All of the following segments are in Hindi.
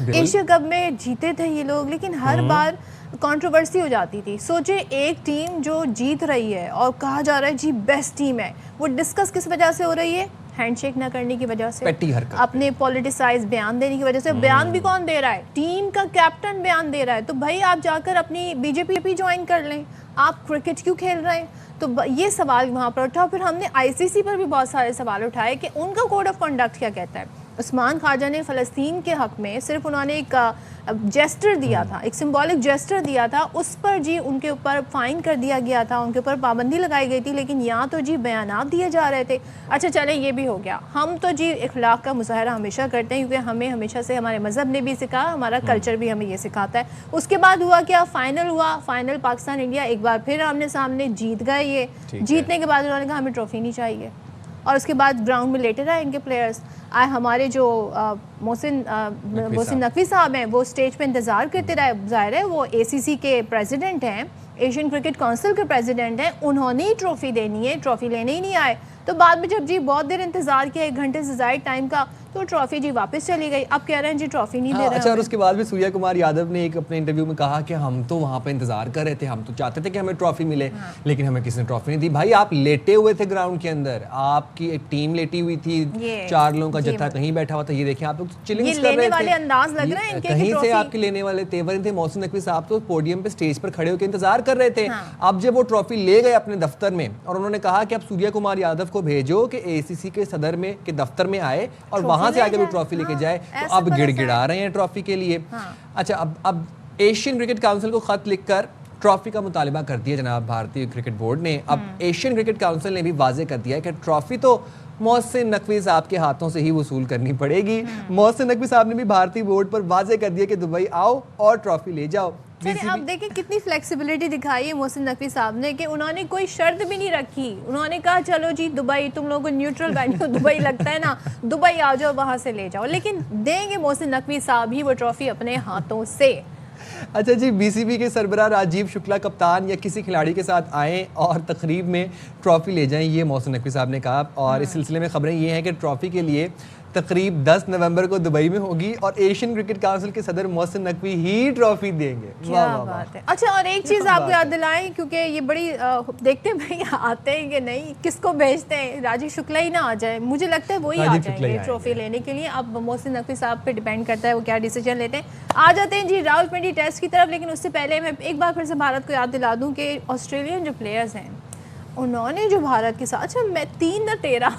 एशिया कप में जीते थे ये लोग, लेकिन हर बार कंट्रोवर्सी हो जाती थी। सोचे एक टीम जो जीत रही है और कहा जा रहा है जी बेस्ट टीम है, वो डिस्कस किस वजह से हो रही है? हैंडशेक ना करने की वजह से, अपने पॉलिटिसाइज बयान देने की वजह से। बयान भी कौन दे रहा है? टीम का कैप्टन बयान दे रहा है। तो भाई आप जाकर अपनी बीजेपी ज्वाइन कर लें, आप क्रिकेट क्यों खेल रहे हैं? तो ये सवाल वहाँ पर उठा। फिर हमने आईसीसी पर भी बहुत सारे सवाल उठाए कि उनका कोड ऑफ कंडक्ट क्या कहता है। उस्मान ख्वाजा ने फ़लस्तीन के हक़ में सिर्फ उन्होंने एक जेस्टर दिया था, एक सिंबॉलिक जेस्टर दिया था, उस पर जी उनके ऊपर फ़ाइन कर दिया गया था, उनके ऊपर पाबंदी लगाई गई थी। लेकिन यहाँ तो जी बयानात दिए जा रहे थे। अच्छा चले ये भी हो गया। हम तो जी इखलाक का मुजाहरा हमेशा करते हैं, क्योंकि हमें हमेशा से हमारे मज़हब ने भी सिखाया, हमारा कल्चर भी हमें ये सिखाता है। उसके बाद हुआ क्या? फ़ाइनल हुआ। फ़ाइनल पाकिस्तान इंडिया एक बार फिर आमने सामने जीत गए। ये जीतने के बाद उन्होंने कहा हमें ट्रॉफ़ी नहीं चाहिए, और उसके बाद ग्राउंड में लेटे रहे इनके प्लेयर्स। आए हमारे जो मोहसिन नकवी साहब हैं, वो स्टेज पे इंतज़ार करते रहे। ज़ाहिर है वो एसीसी के प्रेसिडेंट हैं, एशियन क्रिकेट काउंसिल के प्रेसिडेंट हैं, उन्होंने ही ट्रॉफ़ी देनी है, ट्रॉफ़ी लेने ही नहीं आए। तो बाद में जब जी बहुत देर इंतज़ार किया, 1 घंटे से ज़ायद टाइम का, तो ट्रॉफ़ी जी वापस चली गई। अब कह रहे हैं जी ट्रॉफ़ी नहीं दे रहे हैं। अच्छा, और उसके बाद भी सूर्या कुमार यादव ने एक अपने इंटरव्यू में कहा कि हम तो वहाँ पे इंतजार कर रहे थे, हम तो चाहते थे कि हमें ट्रॉफी मिले, लेकिन हमें किसी ने ट्रॉफी नहीं दी। भाई आप लेटे हुए थे ग्राउंड के अंदर, आपकी एक टीम लेटी हुई थी, 4 लोगों का जत्था कहीं बैठा हुआ था। ये देखिए आप लोग चिलिंग कर रहे थे, अंदाज लग रहा है इनके, कहीं से आपके लेने वाले तेवर थे। मोहसिन नकवी साहब तो पोडियम पे स्टेज पर खड़े होकर इंतजार कर रहे थे। अब जब वो ट्रॉफी ले गए अपने दफ्तर में और उन्होंने कहा कि आप सूर्या कुमार यादव को भेजो कि एसीसी के सदर में के दफ्तर में आए और वहां से आगे वो ट्रॉफी लेके जाए, तो अब गिड़गिड़ा रहे हैं ट्रॉफी के लिए। अच्छा, अब एशियन क्रिकेट काउंसिल को खत लिखकर ट्रॉफी का मुतालिबा कर दिया जनाब भारतीय क्रिकेट बोर्ड ने। अब एशियन क्रिकेट काउंसिल ने भी वाजे कर दिया है कि ट्रॉफी तो मोहसिन नकवी साहब के हाथों से ही वसूल करनी पड़ेगी। मोहसिन नकवी साहब ने भी भारतीय बोर्ड पर वाजे कर दिया कि दुबई आओ और ट्रॉफी ले जाओ। अब देखिए कितनी फ्लेक्सिबिलिटी दिखाई है मोहसिन नकवी साहब ने, कि उन्होंने कोई शर्त भी नहीं रखी। उन्होंने कहा चलो जी दुबई, तुम लोगों को न्यूट्रल वेन्यू दुबई लगता है ना, दुबई आ जाओ, वहां से ले जाओ। लेकिन देंगे मोहसिन नकवी साहब ही वो ट्रॉफी अपने हाथों से। अच्छा जी, बीसीबी के सरबराह राजीव शुक्ला कप्तान या किसी खिलाड़ी के साथ आएँ और तकरीब में ट्रॉफी ले जाएं, ये मोहसिन नकवी साहब ने कहा। और इस सिलसिले में खबरें ये हैं कि ट्रॉफी के लिए तकरीब 10 नवंबर को दुबई में होगी और एशियन क्रिकेट काउंसिल के सदर मोहसिन नकवी ही ट्रॉफी देंगे। क्या बात है। अच्छा, और एक चीज़ आपको याद दिलाएं, क्योंकि ये बड़ी देखते हैं भाई आते हैं कि नहीं, किसको भेजते हैं? राजीव शुक्ला ही ना आ जाए, मुझे लगता है वही आ जाएंगे ट्रॉफी लेने के लिए। अब मोहसिन नकवी साहब पे डिपेंड करता है वो क्या डिसीजन लेते हैं। आ जाते हैं जी रावलपिंडी टेस्ट की तरफ, लेकिन उससे पहले मैं एक बार फिर से भारत को याद दिला दूँ कि ऑस्ट्रेलियन जो प्लेयर्स हैं उन्होंने जो भारत के साथ, अच्छा मैं 3-13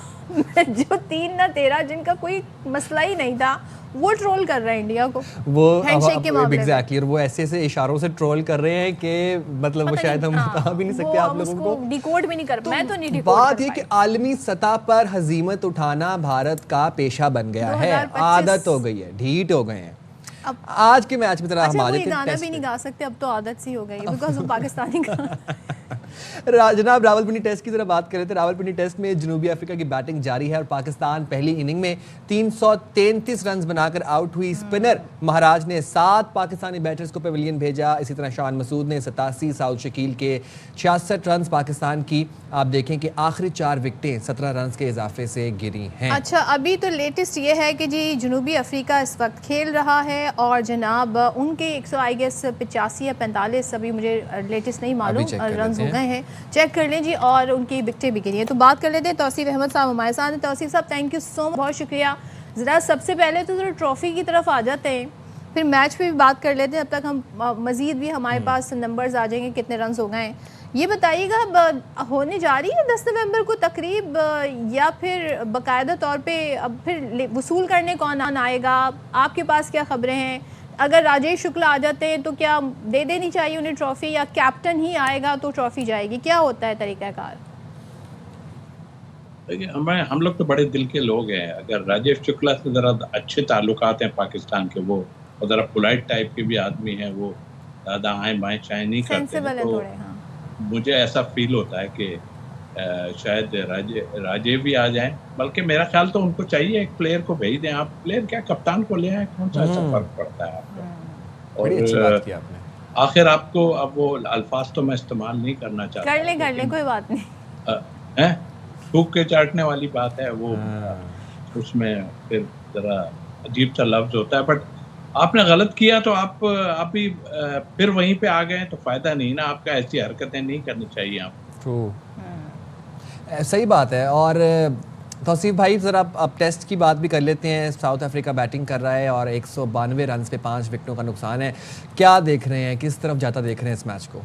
जो 3-13 जिनका कोई मसला ही नहीं था, वो ट्रोल कर रहे हैं इंडिया को, वो हैंडशेक के मामले में। एग्जैक्टली, और वो ऐसे ऐसे इशारों से ट्रोल कर रहे हैं कि मतलब वो शायद हम बता भी नहीं सकते आप लोगों को, डिकोड भी नहीं कर। मैं तो नहीं डिकोड। बात ये कि आलमी सतह पर हजीमत उठाना भारत का पेशा बन गया है, आदत हो गई है, ढीठ हो गए हैं। अब आज के मैच में तरह हम आ जाते हैं, गाना भी नहीं गा सकते अब तो, आदत सी हो गई है बिकॉज़ वो पाकिस्तानी का। जनाब रावलपिंडी टेस्ट की तरह बात कर रहे थे। रावलपिंडी टेस्ट में जनूबी अफ्रीका की बैटिंग जारी है और पाकिस्तान पहली इनिंग में 333 रन बनाकर आउट हुई। स्पिनर महाराज ने 7 पाकिस्तानी बैटर्स को पेविलियन भेजा। इसी तरह शान मसूद ने 87, साउद शकील के 66 रन पाकिस्तान की आप देखें कि आखिरी 4 विकेटें 17 रन के इजाफे से गिरी हैं। अच्छा, अभी तो लेटेस्ट ये है कि जी जनूबी अफ्रीका इस वक्त खेल रहा है और जनाब उनके 185 या 45, अभी मुझे लेटेस्ट नहीं मालूम रन हो गए हैं, चेक कर लें जी, और उनकी विकेटें भी गिरी हैं। तो बात कर लेते हैं तौसीफ अहमद साहब हमारे साथ हैं। तौसीफ साहब थैंक यू सो मच, बहुत शुक्रिया। ज़रा सबसे पहले तो ज़रा ट्रॉफ़ी की तरफ आ जाते हैं, फिर मैच पे भी बात कर लेते हैं। अब तक हम मज़ीद भी हमारे पास नंबर्स आ जाएंगे कितने रन हो गए हैं। ये बताइएगा अब होने जा रही है 10 नवंबर को तकरीब, या फिर बाकायदा तौर पे अब फिर वसूल करने कौन आएगा? आपके पास क्या खबरें हैं? अगर राजेश शुक्ला आ जाते हैं तो क्या दे देनी चाहिए उन्हें ट्रॉफ़ी, या कैप्टन ही आएगा तो ट्रॉफ़ी जाएगी? क्या होता है तरीक़ाकार? देखिए, हम लोग तो बड़े दिल के लोग हैं। अगर राजेश शुक्ला से ज़रा अच्छे ताल्लुकात हैं पाकिस्तान के, वो ज़रा पोलाइट टाइप के भी आदमी हैं, वो ज़्यादा आएँ बाएँ चाएँ नहीं करते हैं, तो मुझे ऐसा फील होता है कि शायद राजे भी आ जाएं। बल्कि मेरा ख्याल तो उनको चाहिए एक प्लेयर को भेज दें। आप प्लेयर क्या कप्तान को ले आए, कौन सा ऐसा फर्क पड़ता है आपको? और आखिर आपको अब वो अल्फाज तो मैं इस्तेमाल नहीं करना चाहता, कर ले कोई बात नहीं है, थूक के चाटने वाली बात है वो, उसमें फिर जरा अजीब सा लफ्ज होता है। बट आपने गलत किया तो आप भी फिर वहीं पे आ गए तो फायदा नहीं ना आपका, ऐसी हरकतें नहीं करनी चाहिए आपको। ट्रू, सही बात है। और तौसीफ भाई ज़रा अब टेस्ट की बात भी कर लेते हैं। साउथ अफ्रीका बैटिंग कर रहा है और 192 रन पे 5 विकेटों का नुकसान है। क्या देख रहे हैं, किस तरफ जाता देख रहे हैं इस मैच को?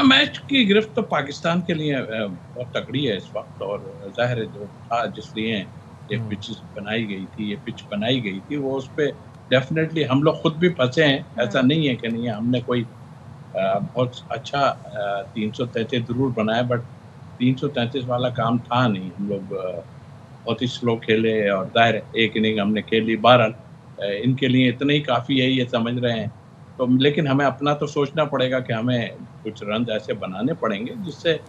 मैच की गिरफ्त तो पाकिस्तान के लिए बहुत तगड़ी है इस वक्त, और जाहिर है जो था जिसलिए ये पिच बनाई गई थी वो उस पे डेफिनेटली हम लोग खुद भी फंसे हैं। ऐसा नहीं है कि नहीं है, हमने कोई बहुत अच्छा 333 जरूर बनाया, बट 333 वाला काम था नहीं। हम लोग बहुत ही स्लो खेले और जाहिर है एक इनिंग हमने खेली। बहरहाल इनके लिए इतना ही काफ़ी है, ये समझ रहे हैं। तो लेकिन हमें अपना तो सोचना पड़ेगा कि हमें कुछ रन ऐसे बनाने पड़ेंगे जिससे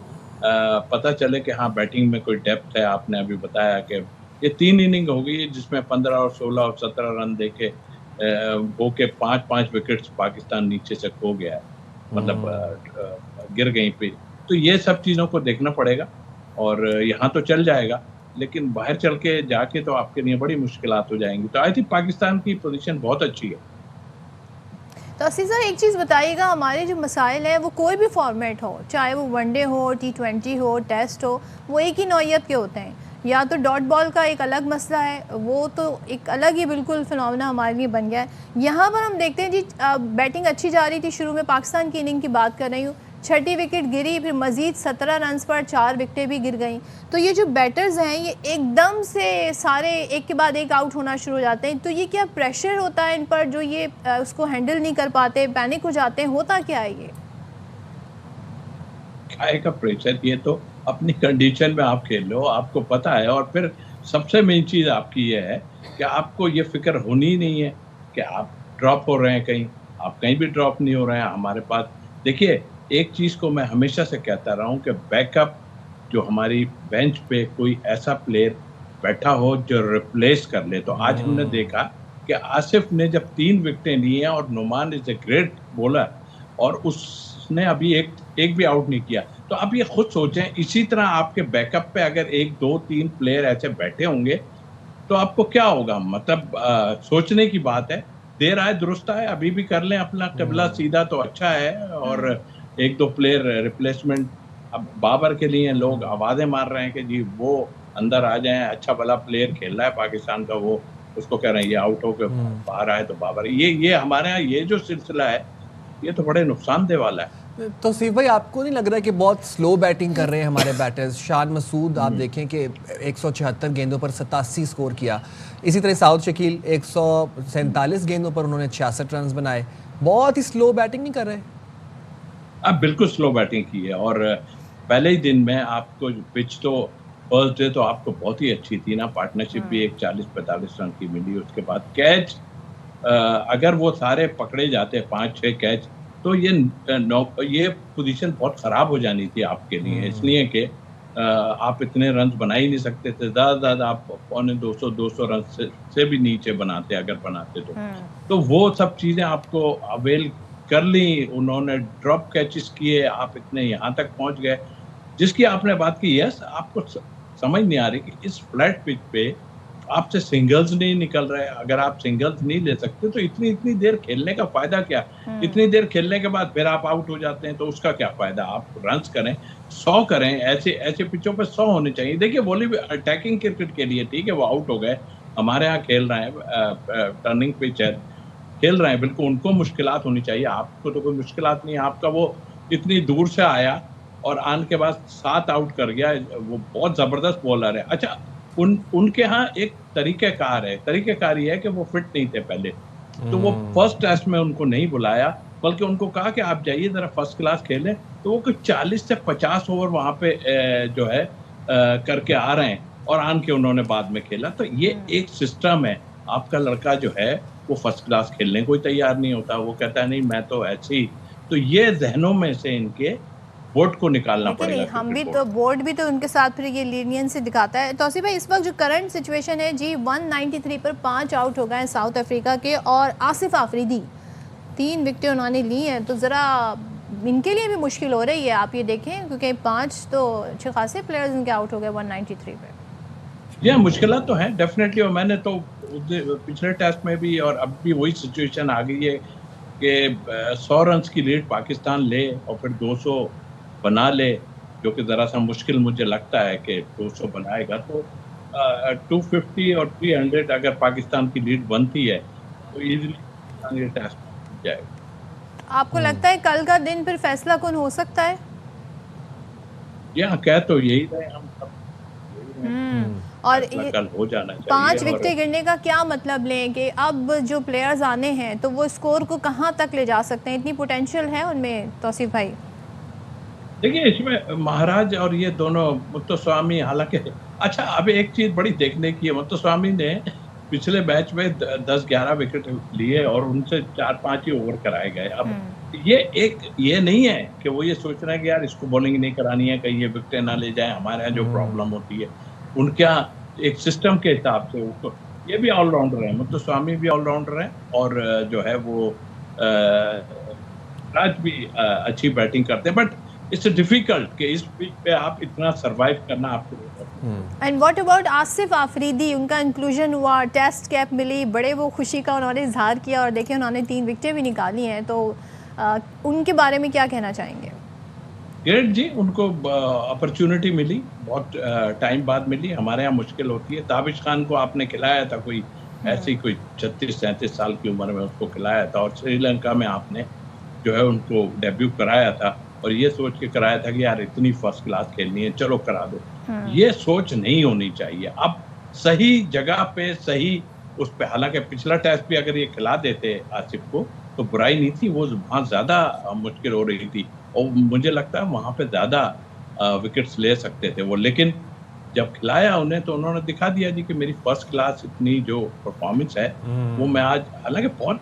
पता चले कि हाँ बैटिंग में कोई डेप्थ है। आपने अभी बताया कि ये 3 इनिंग हो गई जिसमें 15 और 16 और 17 रन देके हो के 5-5 विकेट्स पाकिस्तान नीचे से खो गया है, मतलब गिर गई पे। तो ये सब चीज़ों को देखना पड़ेगा, और यहाँ तो चल जाएगा लेकिन बाहर चल के जाके तो आपके लिए बड़ी मुश्किलात हो जाएंगी। तो आई थिंक पाकिस्तान की पोजीशन बहुत अच्छी है। तो असीज़ा एक चीज़ बताइएगा, हमारे जो मसाइल हैं वो कोई भी फॉर्मेट हो, चाहे वो वनडे हो, T20 हो, टेस्ट हो, वो एक ही नौइयत के होते हैं। या तो डॉट बॉल का एक अलग मसला है, वो तो एक अलग ही बिल्कुल फिनोमेना हमारे लिए बन गया है। यहाँ पर हम देखते हैं जी बैटिंग अच्छी जा रही थी, शुरू में पाकिस्तान की इनिंग की बात कर रही हूँ, 6ठी विकेट गिरी, फिर मज़ीद 17 रन पर 4 विकेटें भी गिर गई। तो ये जो बैटर्स हैं ये एकदम से सारे एक के बाद एक आउट होना शुरू हो जाते हैं। तो ये क्या प्रेशर होता है इन पर जो ये उसको हैंडल नहीं कर पाते, पैनिक हो जाते हैं, होता क्या है ये? काय का प्रेशर, ये तो अपनी कंडीशन में आप खेल लो, आपको पता है। और फिर सबसे मेन चीज़ आपकी ये है कि आपको ये फिक्र होनी ही नहीं है कि आप ड्रॉप हो रहे हैं कहीं, आप कहीं भी ड्रॉप नहीं हो रहे हैं। हमारे पास देखिए, एक चीज़ को मैं हमेशा से कहता रहा हूँ कि बैकअप जो हमारी बेंच पे कोई ऐसा प्लेयर बैठा हो जो रिप्लेस कर ले। तो आज हमने देखा कि आसिफ ने जब 3 विकेटें ली हैं, और Nauman is a great bowler, और उसने अभी एक भी आउट नहीं किया। तो आप ये खुद सोचें, इसी तरह आपके बैकअप पे अगर 1, 2, 3 प्लेयर ऐसे बैठे होंगे तो आपको क्या होगा। मतलब सोचने की बात है। देर आए दुरुस्त आए, अभी भी कर लें अपना क़िबला सीधा तो अच्छा है। और 1-2 प्लेयर रिप्लेसमेंट, अब बाबर के लिए लोग आवाज़ें मार रहे हैं कि जी वो अंदर आ जाएं, अच्छा भला प्लेयर खेल रहा है पाकिस्तान का, वो उसको कह रहे हैं ये आउट होकर बाहर आए तो बाबर। ये हमारे यहाँ ये जो सिलसिला है ये तो बड़े नुकसानदेह वाला है। तो सिर्फ भाई आपको नहीं लग रहा है कि बहुत स्लो बैटिंग कर रहे हैं हमारे बैटर्स? शान मसूद आप देखें कि 176 गेंदों पर 87 स्कोर किया। इसी तरह साउथ शकील 147 गेंदों पर उन्होंने 66 रन बनाए। बहुत ही स्लो बैटिंग नहीं कर रहे? अब बिल्कुल स्लो बैटिंग की है, और पहले ही दिन में आपको पिच तो फर्स्ट डे तो आपको बहुत ही अच्छी थी ना, पार्टनरशिप भी एक 40-45 रन की मिली। उसके बाद कैच अगर वो सारे पकड़े जाते 5-6 कैच तो ये पोजीशन बहुत ख़राब हो जानी थी आपके लिए, इसलिए कि आप इतने रन बना ही नहीं सकते थे। ज़्यादा आप 200 रन से भी नीचे बनाते अगर बनाते तो वो सब चीज़ें आपको अवेल कर ली। उन्होंने ड्रॉप कैचेस किए, आप इतने यहाँ तक पहुँच गए जिसकी आपने बात की। यस, आपको समझ नहीं आ रही कि इस फ्लैट पिच पे आपसे सिंगल्स नहीं निकल रहे। अगर आप सिंगल्स नहीं ले सकते तो इतनी देर खेलने का फ़ायदा क्या? इतनी देर खेलने के बाद फिर आप आउट हो जाते हैं तो उसका क्या फ़ायदा? आप रन्स करें, 100 करें। ऐसे पिचों पे 100 होने चाहिए। देखिए वॉली अटैकिंग क्रिकेट के लिए ठीक है, वो आउट हो गए, हमारे यहाँ खेल रहे हैं, टर्निंग पिच है, खेल रहे हैं, बिल्कुल उनको मुश्किलात होनी चाहिए। आपको तो कोई मुश्किलात नहीं है। आपका वो इतनी दूर से आया और आने के बाद 7 आउट कर गया, वो बहुत ज़बरदस्त बॉलर है। अच्छा, उनके यहाँ एक तरीक़ेकार है। तरीक़ेकार ये है कि वो फिट नहीं थे पहले, तो वो फर्स्ट टेस्ट में उनको नहीं बुलाया, बल्कि उनको कहा कि आप जाइए ज़रा फर्स्ट क्लास खेलें। तो वो कुछ 40 से 50 ओवर वहाँ पे जो है करके आ रहे हैं, और आन के उन्होंने बाद में खेला। तो ये एक सिस्टम है। आपका लड़का जो है वो फर्स्ट क्लास खेलने को ही तैयार नहीं होता, वो कहता है नहीं मैं तो ऐसे ही। तो ये जहनों में से इनके बोर्ड को निकालना पड़ेगा। हम भी तो बोर्ड भी तो उनके साथ फिर ये लीनियंस दिखाता है। तौसीफ भाई, इस वक्त जो करंट सिचुएशन है जी, 193 पर 5 आउट हो गए हैं साउथ अफ्रीका के, और आसिफ आफरीदी 3 विकेटें उन्होंने ली हैं। तो ज़रा इनके लिए भी मुश्किल हो रही है, आप ये देखें, क्योंकि 5 तो अच्छे खासे प्लेयर्स इनके आउट हो गए 193 पे। ये मुश्किलात तो हैं डेफिनेटली, और मैंने तो पिछले टेस्ट में भी और अब भी वही सिचुएशन आ गई है कि 100 रन की लीड पाकिस्तान ले और फिर 200 बना ले, जो कि ज़रा सा मुश्किल मुझे लगता है कि 200 बनाएगा तो 250 और 300 अगर पाकिस्तान की लीड बनती है तो इजीली ये टेस्ट जीत जाएगा। आपको लगता है कल का दिन फिर फैसला कौन हो सकता है? यहाँ कह तो यही रहे हम सब, और फैसला कल हो जाना चाहिए। 5 विकेटें गिरने का क्या मतलब लें कि अब जो प्लेयर्स आने हैं तो वो स्कोर को कहाँ तक ले जा सकते हैं? इतनी पोटेंशियल है उनमें तौसीफ भाई? देखिए इसमें महाराज और ये दोनों मुत्तस्वामी, हालांकि अच्छा अब एक चीज बड़ी देखने की है, मुत्तस्वामी ने पिछले मैच में 10-11 विकेट लिए और उनसे 4-5 ही ओवर कराए गए। अब ये नहीं है कि वो ये सोच रहे हैं कि यार इसको बॉलिंग नहीं करानी है, कहीं ये विकेटें ना ले जाए, हमारे यहाँ जो प्रॉब्लम होती है उनके यहाँ एक सिस्टम के हिसाब से ये भी ऑलराउंडर है, मुत्तस्वामी भी ऑलराउंडर है और जो है वो राज भी अच्छी बैटिंग करते हैं, बट इट्स डिफिकल्ट कि इस पिच पे आप इतना सरवाइव करना आपको। And what about Asif Afridi? उनका इंक्लूजन हुआ, टेस्ट कैप मिली, बड़े वो खुशी का उन्होंने इजहार किया और देखिए उन्होंने 3 विकेटें भी निकाली हैं, तो उनके बारे में क्या कहना चाहेंगे? ग्रेट जी, उनको अपॉर्चुनिटी मिली, बहुत टाइम बाद मिली। हमारे यहाँ मुश्किल होती है। ताबिश खान को आपने खिलाया था, कोई ऐसी कोई 36-37 साल की उम्र में उसको खिलाया था, और श्रीलंका में आपने जो है उनको डेब्यू कराया था और ये सोच के कराया था कि यार इतनी फर्स्ट क्लास खेलनी है, चलो करा दो। ये सोच नहीं होनी चाहिए। अब सही जगह पे सही उस पे, हालांकि पिछला टेस्ट भी अगर ये खिला देते आसिफ को तो बुराई नहीं थी, वो वहाँ ज़्यादा मुश्किल हो रही थी और मुझे लगता है वहाँ पे ज़्यादा विकेट्स ले सकते थे वो, लेकिन जब खिलाया उन्हें तो उन्होंने दिखा दिया जी कि मेरी फर्स्ट क्लास इतनी जो परफॉर्मेंस है वो मैं आज, हालांकि बहुत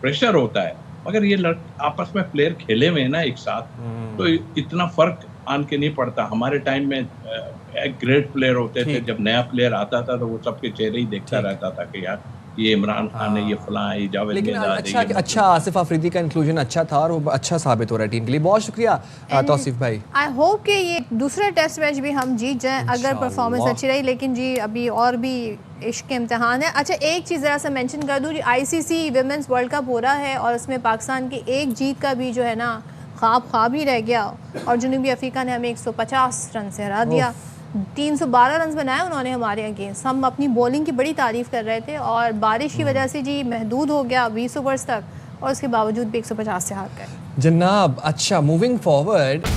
प्रेशर होता है मगर ये आपस में प्लेयर खेले हुए हैं ना एक साथ, तो इतना फर्क आन के नहीं पड़ता। हमारे टाइम में एक ग्रेट प्लेयर होते थे, जब नया प्लेयर आता था तो वो सबके चेहरे ही देखता रहता था कि यार ये इमरान खान है, ये फलां है, ये जावेद लेकिन मिर्ज़ा है। अच्छा आसिफ अफरीदी का इंक्लूजन अच्छा था और वो अच्छा साबित हो रहा है टीम के लिए। बहुत शुक्रिया तौसीफ भाई। आई होप कि ये दूसरा टेस्ट मैच भी हम जीत जाएं अगर परफॉर्मेंस अच्छी रही, लेकिन जी अभी और भी इश्क के इम्तिहान है। अच्छा एक चीज़ ज़रा सा मेंशन कर दूँ जी, ICC विमेंस वर्ल्ड कप हो रहा है और उसमें पाकिस्तान की एक जीत का भी जो है ना ख्वाब ही रह गया और जनूबी अफ्रीका ने हमें 150 रन से हरा दिया। 312 रन बनाए उन्होंने हमारे अगेंस्ट। हम अपनी बॉलिंग की बड़ी तारीफ़ कर रहे थे और बारिश की वजह से जी महदूद हो गया 20 ओवर्स तक और उसके बावजूद भी 150 से हार गए जनाब। अच्छा मूविंग फॉरवर्ड